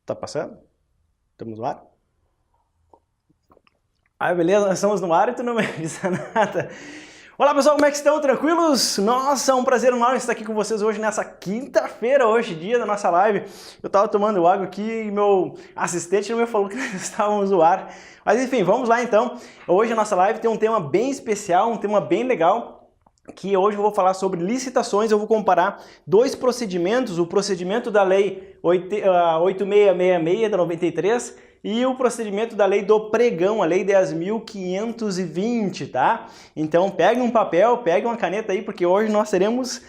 Tá passando? Estamos no ar? Ah, beleza, nós estamos no ar e tu não me avisa nada. Olá pessoal, como é que estão? Tranquilos? Nossa, é um prazer enorme estar aqui com vocês hoje nessa quinta-feira, hoje dia da nossa live. Eu tava tomando água aqui e meu assistente não me falou que nós estávamos no ar. Mas enfim, vamos lá então. Hoje a nossa live tem um tema bem especial, um tema bem legal, que hoje eu vou falar sobre licitações. Eu vou comparar dois procedimentos, o procedimento da Lei 8666 da 93 e o procedimento da Lei do Pregão, a Lei 10.520, tá? Então pegue um papel, pegue uma caneta aí, porque hoje nós teremos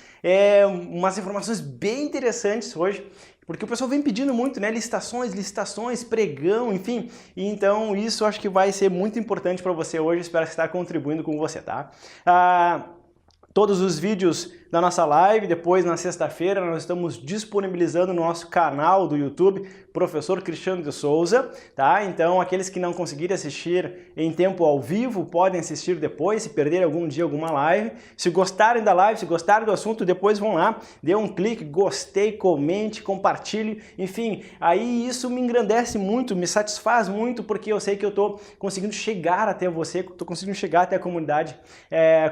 umas informações bem interessantes hoje, porque o pessoal vem pedindo muito, né? Licitações, pregão, enfim. E então isso eu acho que vai ser muito importante para você hoje. Espero estar contribuindo com você, tá? Todos os vídeos da nossa live, depois na sexta-feira nós estamos disponibilizando no nosso canal do YouTube, Professor Cristiano de Souza, tá? Então aqueles que não conseguirem assistir em tempo ao vivo, podem assistir depois, se perderem algum dia alguma live. Se gostarem da live, se gostarem do assunto, depois vão lá, dê um clique, gostei, comente, compartilhe, enfim, aí isso me engrandece muito, me satisfaz muito, porque eu sei que eu estou conseguindo chegar até você, estou conseguindo chegar até a comunidade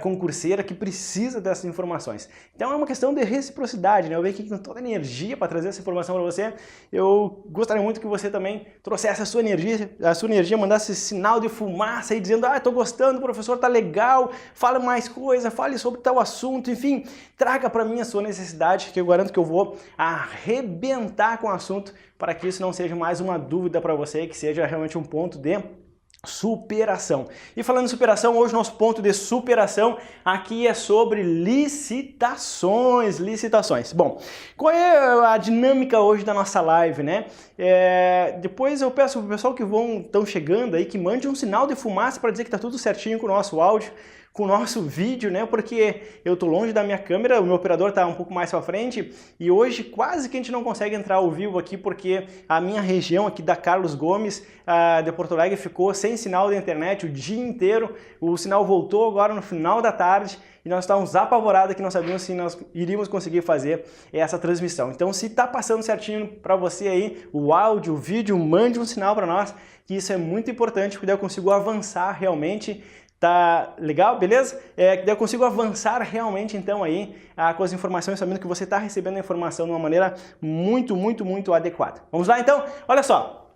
concurseira que precisa dessas informações. Então é uma questão de reciprocidade, né? Eu venho aqui com toda a energia para trazer essa informação para você. Eu gostaria muito que você também trouxesse a sua energia, mandasse esse sinal de fumaça aí dizendo: ah, estou gostando, professor, tá legal, fala mais coisa, fale sobre tal assunto, enfim, traga para mim a sua necessidade, que eu garanto que eu vou arrebentar com o assunto para que isso não seja mais uma dúvida para você, que seja realmente um ponto de superação. E falando em superação, hoje nosso ponto de superação aqui é sobre licitações. Bom, qual é a dinâmica hoje da nossa live, né? Depois eu peço pro pessoal que estão chegando aí, que mande um sinal de fumaça para dizer que tá tudo certinho com o nosso áudio, com o nosso vídeo, né? Porque eu tô longe da minha câmera, o meu operador tá um pouco mais pra frente e hoje quase que a gente não consegue entrar ao vivo aqui porque a minha região aqui da Carlos Gomes, de Porto Alegre, ficou sem sinal da internet o dia inteiro. O sinal voltou agora no final da tarde e nós estávamos apavorados que não sabíamos se nós iríamos conseguir fazer essa transmissão. Então, se tá passando certinho para você aí o áudio, o vídeo, mande um sinal para nós, que isso é muito importante, porque daí eu consigo avançar realmente. Tá legal? Beleza? Que daí eu consigo avançar realmente então aí com as informações, sabendo que você está recebendo a informação de uma maneira muito adequada. Vamos lá então? Olha só.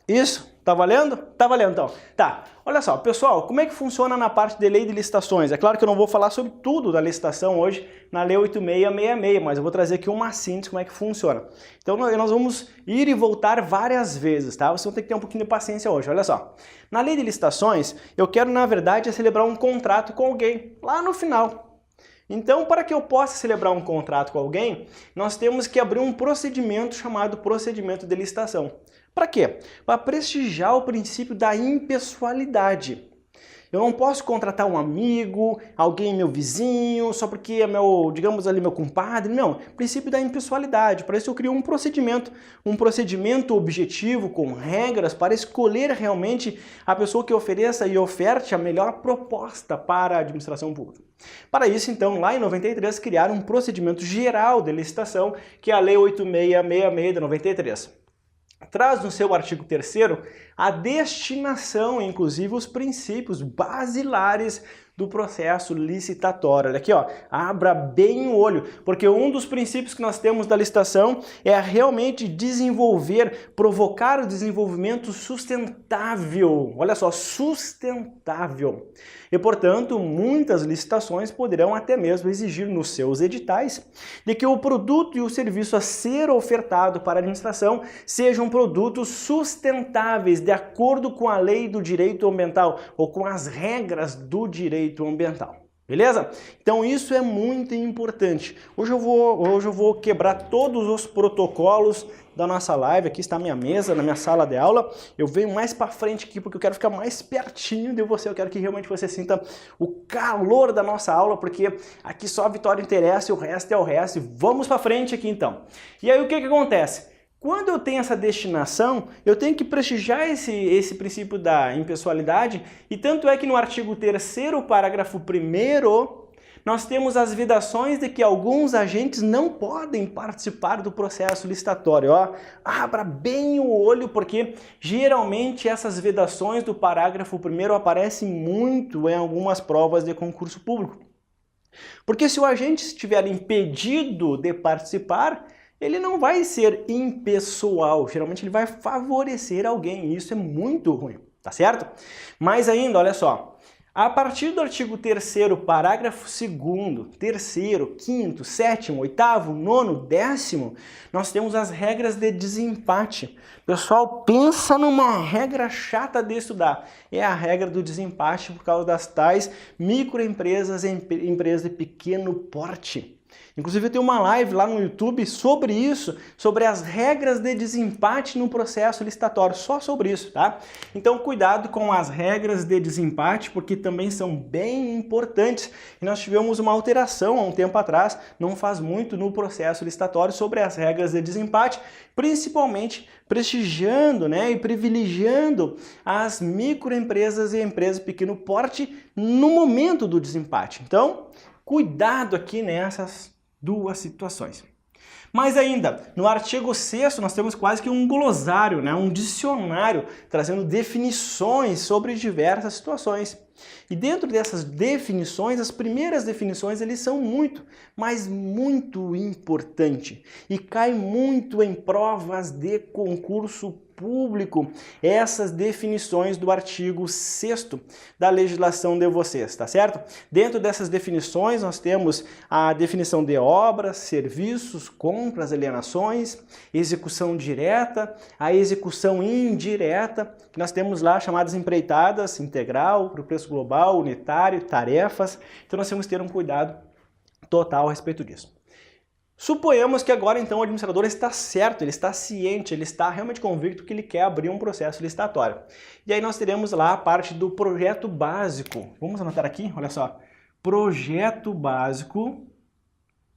Isso. Tá valendo? Tá valendo então. Tá. Olha só, pessoal, como é que funciona na parte de lei de licitações? É claro que eu não vou falar sobre tudo da licitação hoje na Lei 8666, mas eu vou trazer aqui uma síntese como é que funciona. Então nós vamos ir e voltar várias vezes, tá? Vocês vão ter que ter um pouquinho de paciência hoje, olha só. Na lei de licitações, eu quero, na verdade, celebrar um contrato com alguém lá no final. Então, para que eu possa celebrar um contrato com alguém, nós temos que abrir um procedimento chamado procedimento de licitação. Para quê? Para prestigiar o princípio da impessoalidade. Eu não posso contratar um amigo, alguém meu vizinho, só porque é meu, digamos ali, meu compadre. Não, princípio da impessoalidade. Para isso eu crio um procedimento objetivo, com regras, para escolher realmente a pessoa que ofereça e oferte a melhor proposta para a administração pública. Para isso, então, lá em 93, criaram um procedimento geral de licitação, que é a Lei 8666 de 93. Traz no seu artigo 3º a destinação, inclusive os princípios basilares do processo licitatório. Olha aqui, ó, abra bem o olho, porque um dos princípios que nós temos da licitação é realmente provocar o desenvolvimento sustentável. Olha só, sustentável. E, portanto, muitas licitações poderão até mesmo exigir nos seus editais de que o produto e o serviço a ser ofertado para a administração sejam produtos sustentáveis de acordo com a lei do direito ambiental ou com as regras do direito ambiental. Beleza? Então isso é muito importante. Hoje eu vou quebrar todos os protocolos da nossa live. Aqui está a minha mesa, na minha sala de aula. Eu venho mais para frente aqui porque eu quero ficar mais pertinho de você. Eu quero que realmente você sinta o calor da nossa aula, porque aqui só a vitória interessa e o resto é o resto. E vamos para frente aqui então. E aí o que acontece? Quando eu tenho essa destinação, eu tenho que prestigiar esse princípio da impessoalidade, e tanto é que no artigo 3º, parágrafo 1º, nós temos as vedações de que alguns agentes não podem participar do processo licitatório. Ó, abra bem o olho, porque geralmente essas vedações do parágrafo 1º aparecem muito em algumas provas de concurso público. Porque se o agente estiver impedido de participar, ele não vai ser impessoal, geralmente ele vai favorecer alguém, e isso é muito ruim, tá certo? Mas ainda, olha só, a partir do artigo 3º, parágrafo 2º, 3º, 5º, 7º, 8º, 9º, 10º, nós temos as regras de desempate. Pessoal, pensa numa regra chata de estudar. É a regra do desempate por causa das tais microempresas e empresas de pequeno porte. Inclusive eu tenho uma live lá no YouTube sobre isso, sobre as regras de desempate no processo licitatório, só sobre isso, tá? Então cuidado com as regras de desempate, porque também são bem importantes. E nós tivemos uma alteração há um tempo atrás, não faz muito, no processo licitatório sobre as regras de desempate, principalmente prestigiando, né, e privilegiando as microempresas e empresas de pequeno porte no momento do desempate. Então, cuidado aqui nessas duas situações. Mas ainda, no artigo 6º nós temos quase que um glossário, né? Um dicionário trazendo definições sobre diversas situações. E dentro dessas definições, as primeiras definições, eles são muito, mas muito importantes. E cai muito em provas de concurso público essas definições do artigo 6º da legislação de vocês, tá certo? Dentro dessas definições nós temos a definição de obras, serviços, compras, alienações, execução direta, a execução indireta, que nós temos lá chamadas empreitadas, integral, para o preço global, unitário, tarefas. Então nós temos que ter um cuidado total a respeito disso. Suponhamos que agora então o administrador está certo, ele está ciente, ele está realmente convicto que ele quer abrir um processo licitatório. E aí nós teremos lá a parte do projeto básico. Vamos anotar aqui, olha só. Projeto básico.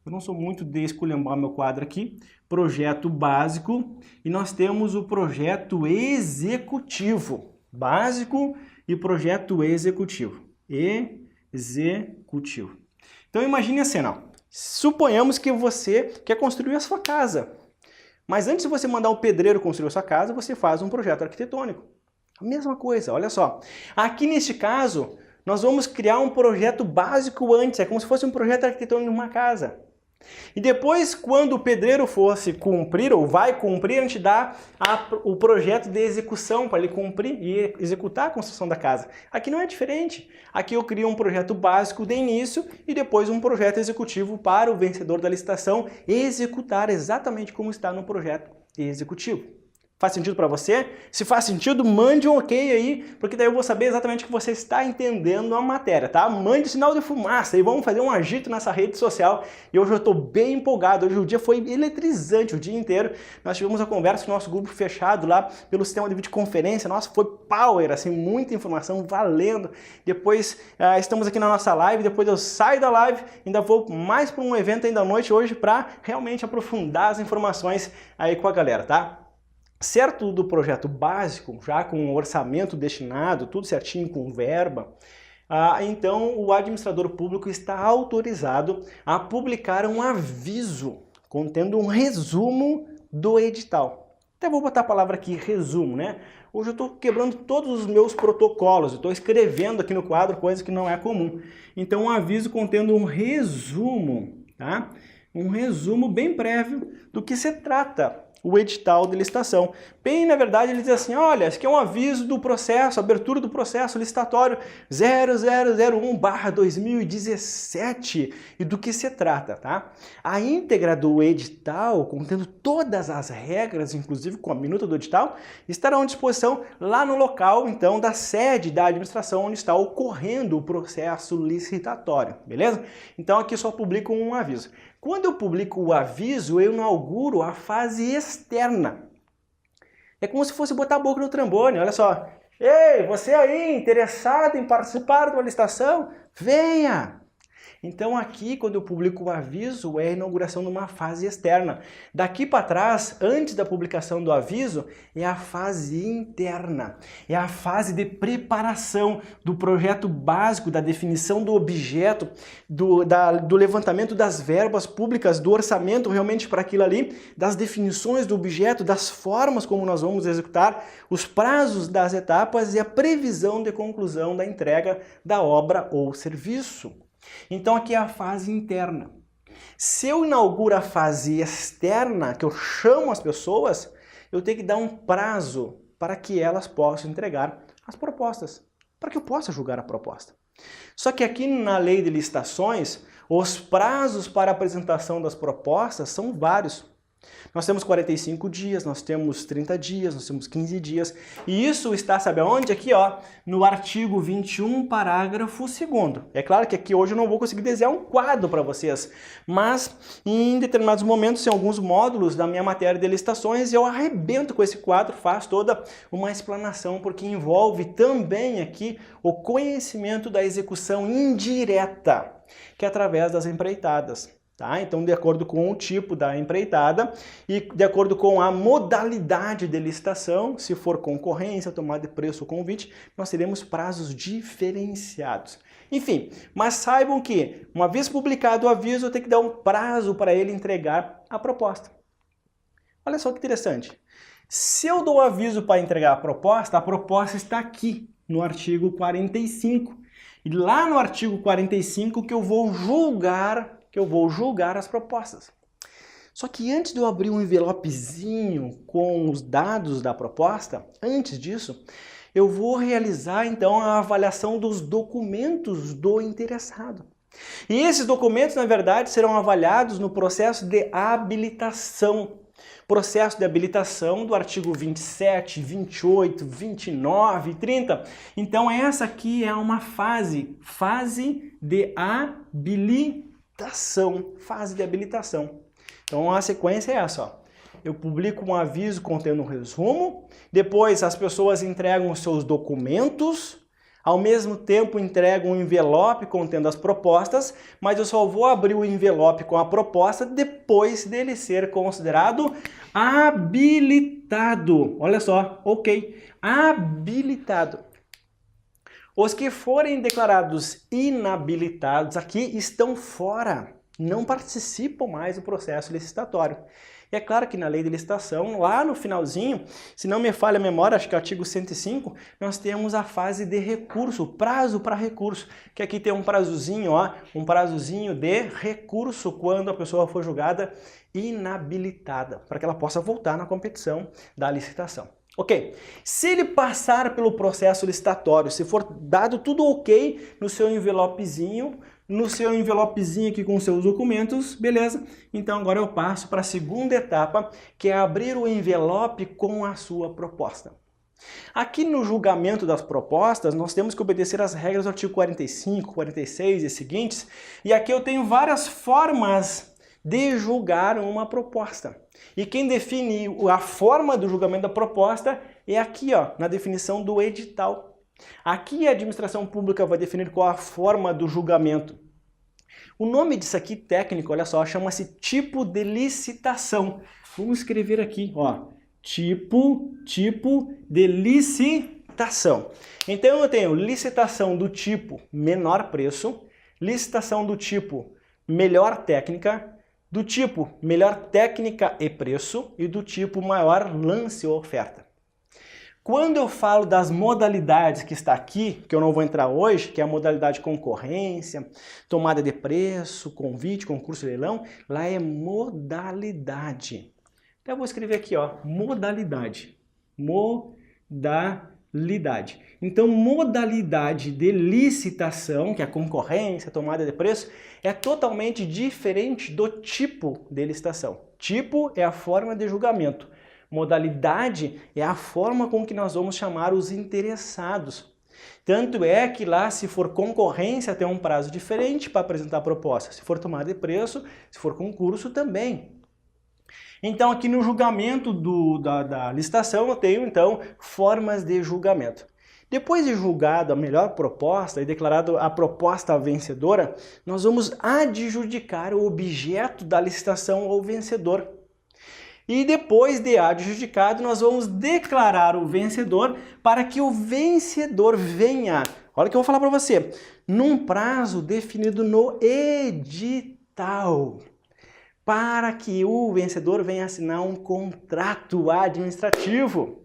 Eu não sou muito de esculhambar meu quadro aqui. Projeto básico. E nós temos o projeto executivo. Básico e projeto executivo. Executivo. Então imagine a cena, ó. Suponhamos que você quer construir a sua casa, mas antes de você mandar o pedreiro construir a sua casa, você faz um projeto arquitetônico. A mesma coisa, olha só. Aqui neste caso, nós vamos criar um projeto básico antes, é como se fosse um projeto arquitetônico de uma casa. E depois, quando o pedreiro fosse cumprir, ou vai cumprir, a gente dá o projeto de execução para ele cumprir e executar a construção da casa. Aqui não é diferente. Aqui eu crio um projeto básico de início e depois um projeto executivo para o vencedor da licitação executar exatamente como está no projeto executivo. Faz sentido para você? Se faz sentido, mande um ok aí, porque daí eu vou saber exatamente que você está entendendo a matéria, tá? Mande sinal de fumaça e vamos fazer um agito nessa rede social. E hoje eu estou bem empolgado, hoje o dia foi eletrizante, o dia inteiro. Nós tivemos a conversa com o nosso grupo fechado lá pelo sistema de videoconferência. Nossa, foi power, assim, muita informação valendo. Depois estamos aqui na nossa live, depois eu saio da live, ainda vou mais para um evento ainda à noite hoje para realmente aprofundar as informações aí com a galera, tá? Certo do projeto básico, já com o orçamento destinado, tudo certinho, com verba, então o administrador público está autorizado a publicar um aviso contendo um resumo do edital. Até vou botar a palavra aqui, resumo, né? Hoje eu estou quebrando todos os meus protocolos, eu estou escrevendo aqui no quadro coisa que não é comum. Então um aviso contendo um resumo, tá? Um resumo bem prévio do que se trata o edital de licitação. Bem, na verdade, ele diz assim, olha, esse aqui é um aviso do processo, abertura do processo licitatório 0001/2017 e do que se trata, tá? A íntegra do edital, contendo todas as regras, inclusive com a minuta do edital, estarão à disposição lá no local, então, da sede da administração onde está ocorrendo o processo licitatório, beleza? Então, aqui só publico um aviso. Quando eu publico o aviso, eu inauguro a fase externa. É como se fosse botar a boca no trombone, olha só. Ei, você aí interessado em participar de uma licitação? Venha! Então aqui, quando eu publico o aviso, é a inauguração de uma fase externa. Daqui para trás, antes da publicação do aviso, é a fase interna. É a fase de preparação do projeto básico, da definição do objeto, do levantamento das verbas públicas, do orçamento realmente para aquilo ali, das definições do objeto, das formas como nós vamos executar, os prazos das etapas e a previsão de conclusão da entrega da obra ou serviço. Então aqui é a fase interna. Se eu inauguro a fase externa, que eu chamo as pessoas, eu tenho que dar um prazo para que elas possam entregar as propostas, para que eu possa julgar a proposta. Só que aqui na lei de licitações, os prazos para a apresentação das propostas são vários. Nós temos 45 dias, nós temos 30 dias, nós temos 15 dias. E isso está, sabe aonde? Aqui, ó, no artigo 21, parágrafo 2º. É claro que aqui hoje eu não vou conseguir desenhar um quadro para vocês, mas em determinados momentos, em alguns módulos da minha matéria de licitações, eu arrebento com esse quadro, faço toda uma explanação, porque envolve também aqui o conhecimento da execução indireta, que é através das empreitadas. Tá? Então, de acordo com o tipo da empreitada e de acordo com a modalidade de licitação, se for concorrência, tomada de preço ou convite, nós teremos prazos diferenciados. Enfim, mas saibam que, uma vez publicado o aviso, eu tenho que dar um prazo para ele entregar a proposta. Olha só que interessante. Se eu dou o aviso para entregar a proposta está aqui no artigo 45. E lá no artigo 45 que eu vou julgar as propostas. Só que antes de eu abrir um envelopezinho com os dados da proposta, antes disso, eu vou realizar então a avaliação dos documentos do interessado. E esses documentos, na verdade, serão avaliados no processo de habilitação. Processo de habilitação do artigo 27, 28, 29 e 30. Então essa aqui é uma fase de fase de habilitação. Então a sequência é essa, ó. Eu publico um aviso contendo um resumo, depois as pessoas entregam os seus documentos, ao mesmo tempo entregam um envelope contendo as propostas, mas eu só vou abrir o envelope com a proposta depois dele ser considerado habilitado. Olha só, ok, habilitado. Os que forem declarados inabilitados aqui estão fora, não participam mais do processo licitatório. E é claro que na lei de licitação, lá no finalzinho, se não me falha a memória, acho que é o artigo 105, nós temos a fase de recurso, prazo para recurso, que aqui tem um prazozinho, ó, um prazozinho de recurso quando a pessoa for julgada inabilitada, para que ela possa voltar na competição da licitação. Ok, se ele passar pelo processo licitatório, se for dado tudo ok no seu envelopezinho aqui com seus documentos, beleza? Então agora eu passo para a segunda etapa, que é abrir o envelope com a sua proposta. Aqui no julgamento das propostas, nós temos que obedecer às regras do artigo 45, 46 e seguintes, e aqui eu tenho várias formas de julgar uma proposta. E quem define a forma do julgamento da proposta é aqui, ó, na definição do edital. Aqui a administração pública vai definir qual a forma do julgamento. O nome disso aqui técnico, olha só, chama-se tipo de licitação. Vamos escrever aqui, ó, tipo de licitação. Então eu tenho licitação do tipo menor preço, licitação do tipo melhor técnica, do tipo melhor técnica e preço e do tipo maior lance ou oferta. Quando eu falo das modalidades que está aqui, que eu não vou entrar hoje, que é a modalidade concorrência, tomada de preço, convite, concurso, leilão, lá é modalidade. Então eu vou escrever aqui, ó, modalidade. Modalidade. Então, modalidade de licitação, que é a concorrência, tomada de preço, é totalmente diferente do tipo de licitação. Tipo é a forma de julgamento. Modalidade é a forma com que nós vamos chamar os interessados. Tanto é que lá, se for concorrência, tem um prazo diferente para apresentar a proposta. Se for tomada de preço, se for concurso, também. Então, aqui no julgamento da licitação, eu tenho, então, formas de julgamento. Depois de julgado a melhor proposta e declarado a proposta vencedora, nós vamos adjudicar o objeto da licitação ao vencedor. E depois de adjudicado, nós vamos declarar o vencedor para que o vencedor venha, olha o que eu vou falar para você, num prazo definido no edital, para que o vencedor venha assinar um contrato administrativo.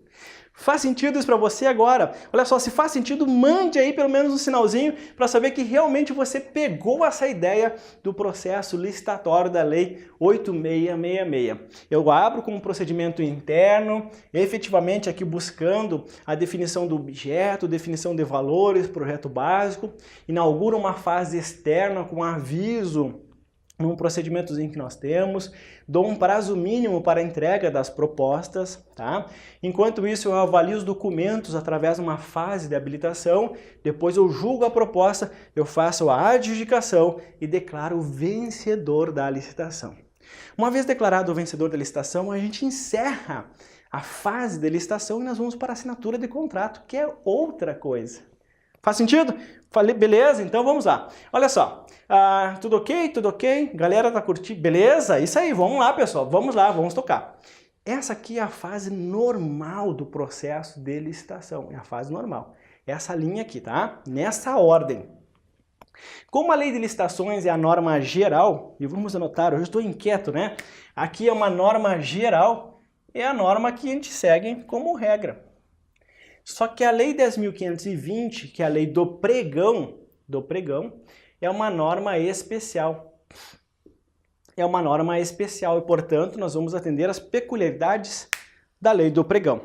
Faz sentido isso para você agora? Olha só, se faz sentido, mande aí pelo menos um sinalzinho para saber que realmente você pegou essa ideia do processo licitatório da Lei 8666. Eu abro com um procedimento interno, efetivamente aqui buscando a definição do objeto, definição de valores, projeto básico, inauguro uma fase externa com aviso num procedimentozinho que nós temos, dou um prazo mínimo para a entrega das propostas, tá? Enquanto isso eu avalio os documentos através de uma fase de habilitação, depois eu julgo a proposta, eu faço a adjudicação e declaro o vencedor da licitação. Uma vez declarado o vencedor da licitação, a gente encerra a fase de licitação e nós vamos para a assinatura de contrato, que é outra coisa. Faz sentido? Falei, beleza? Então vamos lá. Olha só, tudo ok? Tudo ok? Galera tá curtindo? Beleza? Isso aí, vamos lá, pessoal. Vamos lá, vamos tocar. Essa aqui é a fase normal do processo de licitação. É a fase normal. Essa linha aqui, tá? Nessa ordem. Como a lei de licitações é a norma geral, e vamos anotar, hoje eu estou inquieto, né? Aqui é uma norma geral, é a norma que a gente segue como regra. Só que a Lei 10.520, que é a lei do pregão, é uma norma especial. É uma norma especial e, portanto, nós vamos atender às peculiaridades da lei do pregão.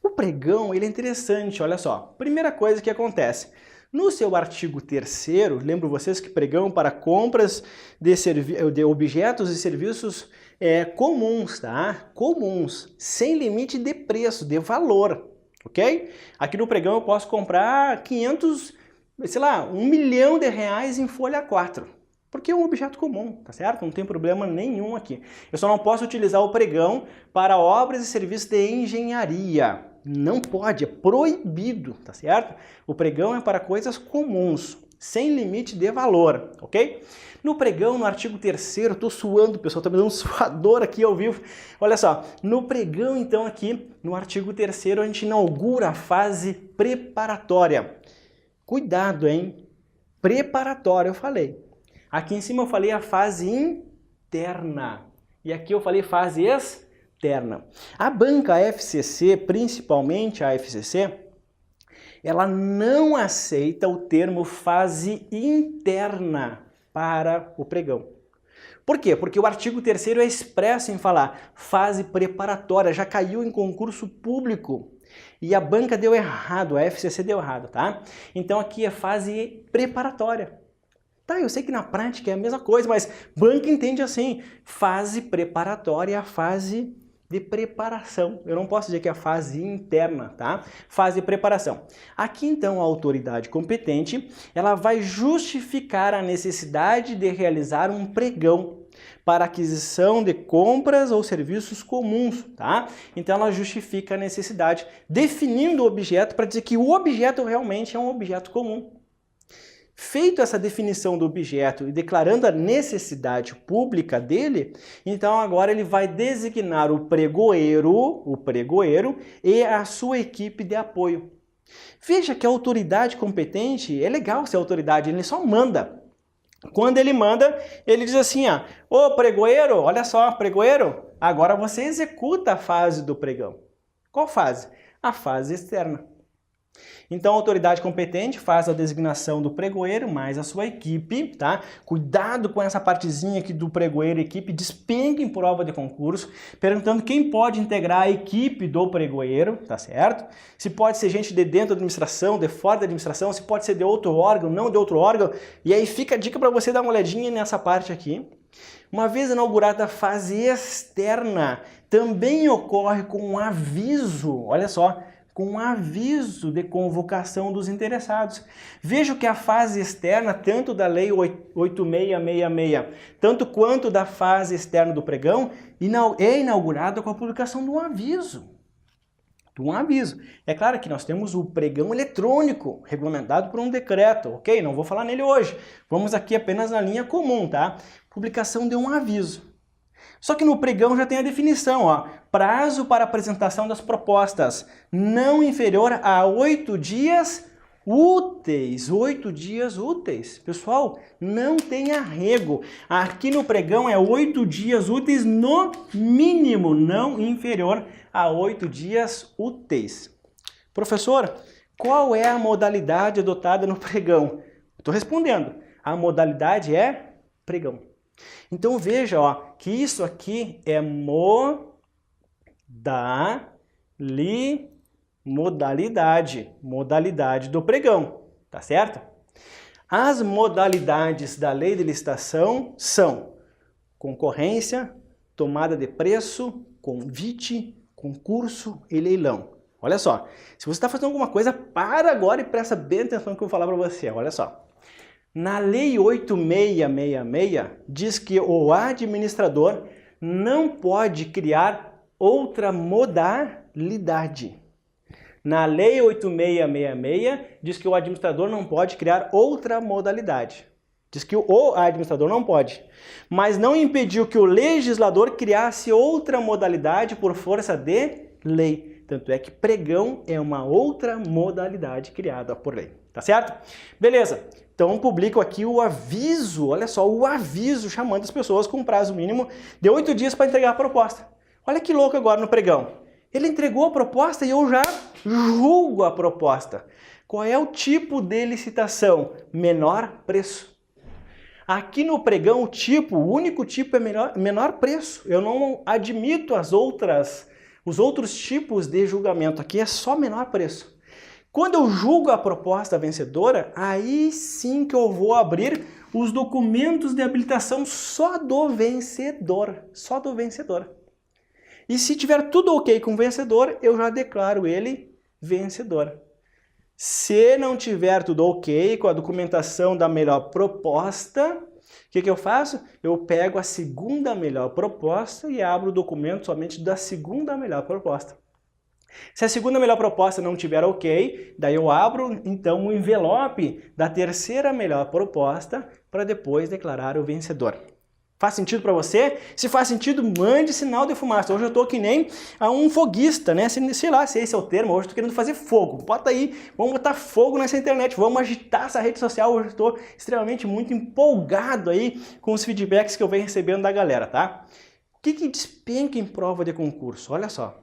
O pregão, ele é interessante, olha só. Primeira coisa que acontece, no seu artigo 3º, lembro vocês que pregão para compras de objetos e serviços comuns, tá? Comuns, sem limite de preço, de valor. Ok? Aqui no pregão eu posso comprar 500, sei lá, R$1 milhão em folha 4. Porque é um objeto comum, tá certo? Não tem problema nenhum aqui. Eu só não posso utilizar o pregão para obras e serviços de engenharia. Não pode, é proibido, tá certo? O pregão é para coisas comuns, sem limite de valor, ok? No pregão, no artigo 3º, tô suando, pessoal, tá me dando um suador aqui ao vivo. Olha só, no pregão, então, aqui, no artigo 3º, a gente inaugura a fase preparatória. Cuidado, hein? Preparatória, eu falei. Aqui em cima eu falei a fase interna. E aqui eu falei fase externa. A banca FCC, principalmente a FCC, ela não aceita o termo fase interna para o pregão. Por quê? Porque o artigo 3º é expresso em falar fase preparatória, já caiu em concurso público. E a banca deu errado, a FCC deu errado, tá? Então aqui é fase preparatória. Tá, eu sei que na prática é a mesma coisa, mas banca entende assim, fase preparatória é a fase de preparação. Eu não posso dizer que é a fase interna, tá? Fase de preparação. Aqui, então, a autoridade competente, ela vai justificar a necessidade de realizar um pregão para aquisição de compras ou serviços comuns, tá? Então, ela justifica a necessidade, definindo o objeto para dizer que o objeto realmente é um objeto comum. Feito essa definição do objeto e declarando a necessidade pública dele, então agora ele vai designar o pregoeiro e a sua equipe de apoio. Veja que a autoridade competente, é legal ser autoridade, ele só manda. Quando ele manda, ele diz assim, ô pregoeiro, olha só, pregoeiro, agora você executa a fase do pregão. Qual fase? A fase externa. Então a autoridade competente faz a designação do pregoeiro mais a sua equipe, tá? Cuidado com essa partezinha aqui do pregoeiro e equipe, despengue em prova de concurso, perguntando quem pode integrar a equipe do pregoeiro, tá certo? Se pode ser gente de dentro da administração, de fora da administração, se pode ser de outro órgão, não de outro órgão, e aí fica a dica para você dar uma olhadinha nessa parte aqui. Uma vez inaugurada a fase externa, também ocorre com um aviso, olha só, com um aviso de convocação dos interessados. Veja que a fase externa, tanto da Lei 8666, tanto quanto da fase externa do pregão, é inaugurada com a publicação de um aviso. de um aviso. É claro que nós temos o pregão eletrônico, regulamentado por um decreto, ok? Não vou falar nele hoje. Vamos aqui apenas na linha comum, tá? Publicação de um aviso. Só que no pregão já tem a definição, ó. Prazo para apresentação das propostas não inferior a 8 dias úteis. 8 dias úteis. Pessoal, não tem arrego. Aqui no pregão é 8 dias úteis no mínimo, não inferior a 8 dias úteis. Professor, qual é a modalidade adotada no pregão? Estou respondendo. A modalidade é pregão. Então veja, ó, que isso aqui é modalidade do pregão, tá certo? As modalidades da lei de licitação são concorrência, tomada de preço, convite, concurso e leilão. Olha só, se você está fazendo alguma coisa, para agora e presta bem atenção no que eu vou falar para você, olha só. Na Lei 8666 diz que o administrador não pode criar outra modalidade. Na Lei 8666 diz que o administrador não pode criar outra modalidade. Diz que o administrador não pode. Mas não impediu que o legislador criasse outra modalidade por força de lei. Tanto é que pregão é uma outra modalidade criada por lei. Tá certo? Beleza. Então publico aqui o aviso, olha só, o aviso chamando as pessoas com prazo mínimo de 8 dias para entregar a proposta. Olha que louco agora no pregão. Ele entregou a proposta e eu já julgo a proposta. Qual é o tipo de licitação? Menor preço. Aqui no pregão o único tipo é menor preço. Eu não admito os outros tipos de julgamento. Aqui é só menor preço. Quando eu julgo a proposta vencedora, aí sim que eu vou abrir os documentos de habilitação só do vencedor. Só do vencedor. E se tiver tudo ok com o vencedor, eu já declaro ele vencedor. Se não tiver tudo ok com a documentação da melhor proposta, o que eu faço? Eu pego a segunda melhor proposta e abro o documento somente da segunda melhor proposta. Se a segunda melhor proposta não tiver ok, daí eu abro então o envelope da terceira melhor proposta para depois declarar o vencedor. Faz sentido para você? Se faz sentido, mande sinal de fumaça. Hoje eu estou que nem um foguista, né? Sei lá se esse é o termo, hoje eu estou querendo fazer fogo. Bota aí, vamos botar fogo nessa internet, vamos agitar essa rede social. Hoje eu estou extremamente muito empolgado aí com os feedbacks que eu venho recebendo da galera, tá? O que despenca em prova de concurso? Olha só.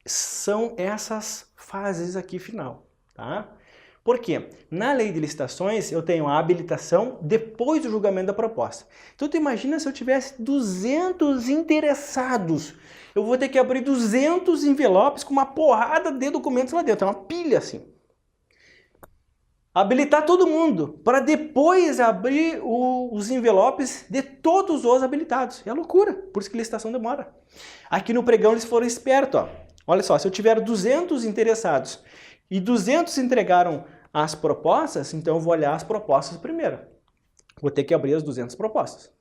São essas fases aqui final, tá? Por quê? Na lei de licitações eu tenho a habilitação depois do julgamento da proposta. Então tu imagina se eu tivesse 200 interessados, eu vou ter que abrir 200 envelopes com uma porrada de documentos lá dentro, é uma pilha assim. Habilitar todo mundo, para depois abrir os envelopes de todos os habilitados. É loucura, por isso que licitação demora. Aqui no pregão eles foram espertos, ó. Olha só, se eu tiver 200 interessados e 200 entregaram as propostas, então eu vou olhar as propostas primeiro. Vou ter que abrir as 200 propostas.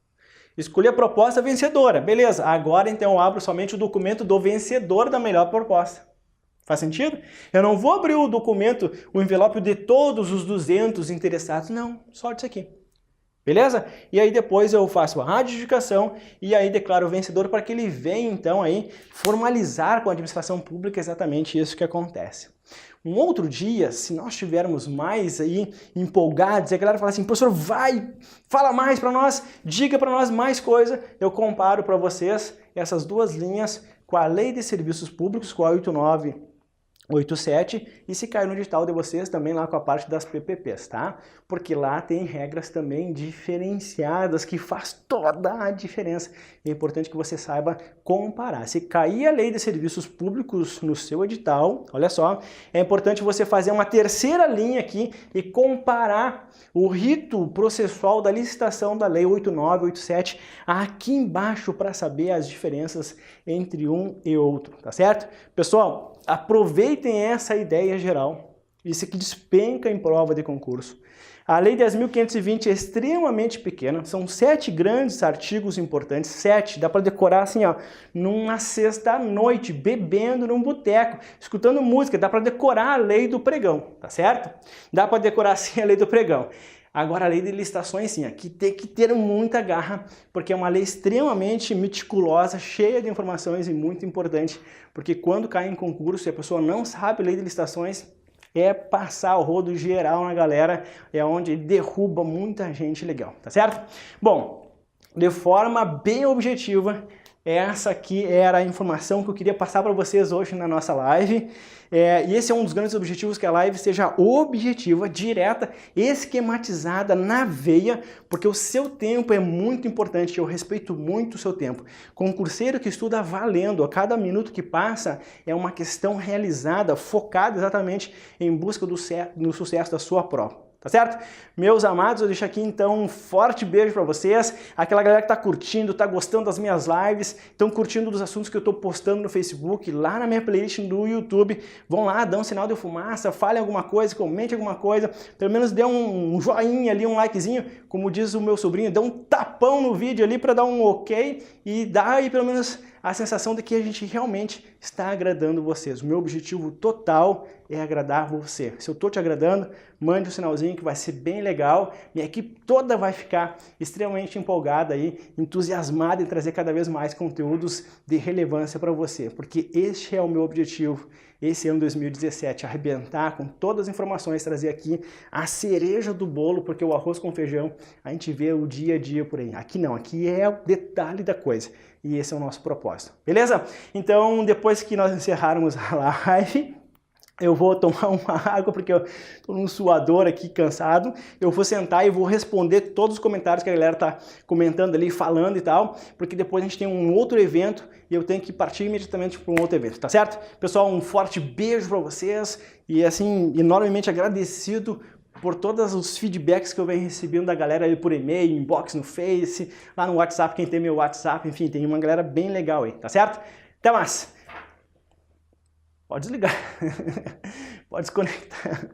Escolhi a proposta vencedora, beleza. Agora então eu abro somente o documento do vencedor da melhor proposta. Faz sentido? Eu não vou abrir o documento, o envelope de todos os 200 interessados, não, só disso aqui. Beleza? E aí depois eu faço a adjudicação e aí declaro o vencedor para que ele venha então aí formalizar com a administração pública exatamente isso que acontece. Um outro dia, se nós estivermos mais aí empolgados e a galera falar assim, professor, vai, fala mais para nós, diga para nós mais coisa, eu comparo para vocês essas duas linhas com a Lei de Serviços Públicos, com a 8987, e se cair no edital de vocês também lá com a parte das PPPs, tá? Porque lá tem regras também diferenciadas que faz toda a diferença. É importante que você saiba comparar. Se cair a Lei de Serviços Públicos no seu edital, olha só, é importante você fazer uma terceira linha aqui e comparar o rito processual da licitação da Lei 8987 aqui embaixo para saber as diferenças entre um e outro, tá certo? Pessoal, aproveitem essa ideia geral. Isso aqui despenca em prova de concurso. A Lei 10.520 é extremamente pequena, são 7 grandes artigos importantes, 7, dá para decorar assim, ó, numa sexta-noite, bebendo num boteco, escutando música, dá para decorar a Lei do Pregão, tá certo? Dá para decorar assim a Lei do Pregão. Agora a Lei de Licitações, sim, aqui tem que ter muita garra, porque é uma lei extremamente meticulosa, cheia de informações e muito importante, porque quando cai em concurso e a pessoa não sabe a Lei de Licitações, é passar o rodo geral na galera, é onde derruba muita gente legal, tá certo? Bom, de forma bem objetiva, essa aqui era a informação que eu queria passar para vocês hoje na nossa live. E esse é um dos grandes objetivos, que a live seja objetiva, direta, esquematizada, na veia, porque o seu tempo é muito importante, eu respeito muito o seu tempo. Concurseiro que estuda valendo, a cada minuto que passa é uma questão realizada, focada exatamente em busca do sucesso da sua prova. Tá certo? Meus amados, eu deixo aqui então um forte beijo para vocês, aquela galera que tá curtindo, tá gostando das minhas lives, estão curtindo dos assuntos que eu tô postando no Facebook, lá na minha playlist do YouTube, vão lá, dão um sinal de fumaça, falem alguma coisa, comente alguma coisa, pelo menos dê um joinha ali, um likezinho, como diz o meu sobrinho, dê um tapão no vídeo ali para dar um ok e dá aí pelo menos a sensação de que a gente realmente está agradando vocês. O meu objetivo total é agradar você. Se eu estou te agradando, mande um sinalzinho que vai ser bem legal. Minha equipe toda vai ficar extremamente empolgada aí, entusiasmada em trazer cada vez mais conteúdos de relevância para você, porque este é o meu objetivo. Esse ano 2017, arrebentar com todas as informações, trazer aqui a cereja do bolo, porque o arroz com feijão a gente vê o dia a dia por aí. Aqui não, aqui é o detalhe da coisa. E esse é o nosso propósito. Beleza? Então, depois que nós encerrarmos a live, eu vou tomar uma água, porque eu estou num suador aqui, cansado. Eu vou sentar e vou responder todos os comentários que a galera está comentando ali, falando e tal, porque depois a gente tem um outro evento e eu tenho que partir imediatamente para um outro evento, tá certo? Pessoal, um forte beijo para vocês e, assim, enormemente agradecido por todos os feedbacks que eu venho recebendo da galera aí por e-mail, inbox no Face, lá no WhatsApp, quem tem meu WhatsApp, enfim, tem uma galera bem legal aí, tá certo? Até mais! Pode desligar, pode desconectar.